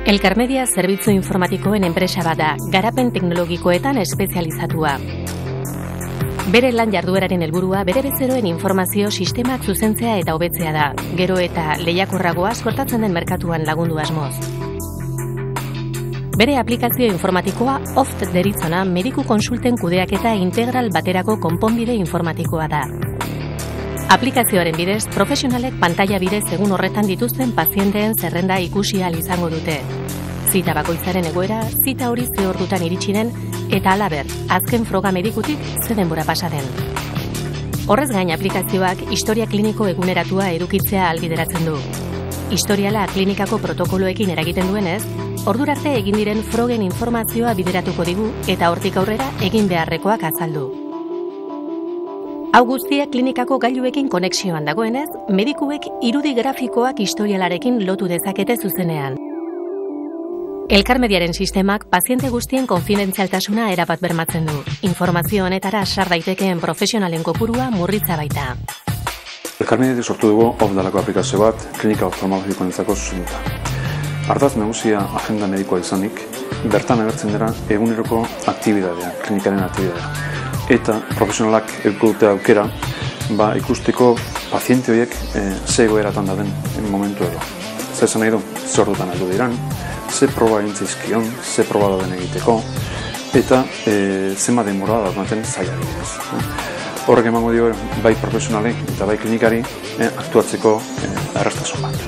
Elkarmedia zerbitzu informatikoen enpresa bat da, garapen teknologikoetan espezializatua. Bere lan jardueraren helburua bere bezeroen informazio sistemak zuzentzea eta hobetzea da, gero eta lehiakorragoa sortatzen den merkatuan lagundu asmoz. Bere aplikazio informatikoa OFT deritzona mediku konsulten kudeaketa integral baterako konponbide informatikoa da. Aplikazioaren bidez, profesionalek pantaila bidez egun horretan dituzten pazienteen zerrenda ikusi ahal izango dute. Zita bakoitzaren egoera, zita hori ze ordutan iritsi den, eta halaber, azken froga medikutik ze denbora pasa den. Horrez gain aplikazioak historia kliniko eguneratua edukitzea ahalbideratzen du. Historiala klinikako protokoloekin eragiten duenez, ordurarte egin diren frogen informazioa bideratuko digu eta hortik aurrera egin beharrekoak azaldu. Hau guztia klinikako gailuekin konexioan dagoenez, medikuek irudi grafikoak historialarekin lotu dezakete zuzenean. Elkarmediaren sistemak paziente guztien konfidentzialtasuna erabat bermatzen du. Informazio honetara sar daitekeen profesionalen kopurua murritza baita. Elkarmediatik sortu dugu OFT dalako aplikazio bat klinika oftalmologikoentzako zuzenduta. Ardatz nagusia agenda medikoa izanik, bertan agertzen dira eguneroko aktibidadea, klinikaren aktibidadea. Eta profesionalak eduko dute aukera ikusteko paziente horiek ze egoeratan dauden momentu edo. Zer esan nahi du, ze ordutan heldu diran, ze proba egin zaizkion, ze proba dauden egiteko, eta zenbat denbora daukaten zailari. Horrek emango dio bai profesionalek eta bai klinikari aktuatzeko erraztasun bat.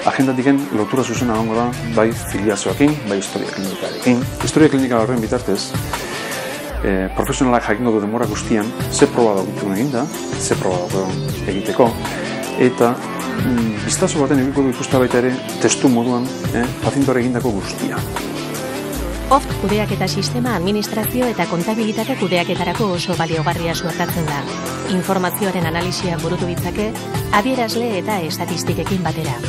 Agendatiken lotura zuzena egongo da bai filiazioekin, bai historia klinikarekin. Historia klinika horren bitartez, profesionalak jakingo du denbora guztian ze proba daukitun eginda, ze proba daukitun egiteko, eta biztazo baten egiko du ikusta baita ere testu moduan pazientoare egindako guztia. OFT kudeaketa sistema administrazio eta kontabilitate kudeaketarako oso baliogarria suertatzen da. Informazioaren analisia burutu ditzake, adierazle eta estatistikekin batera.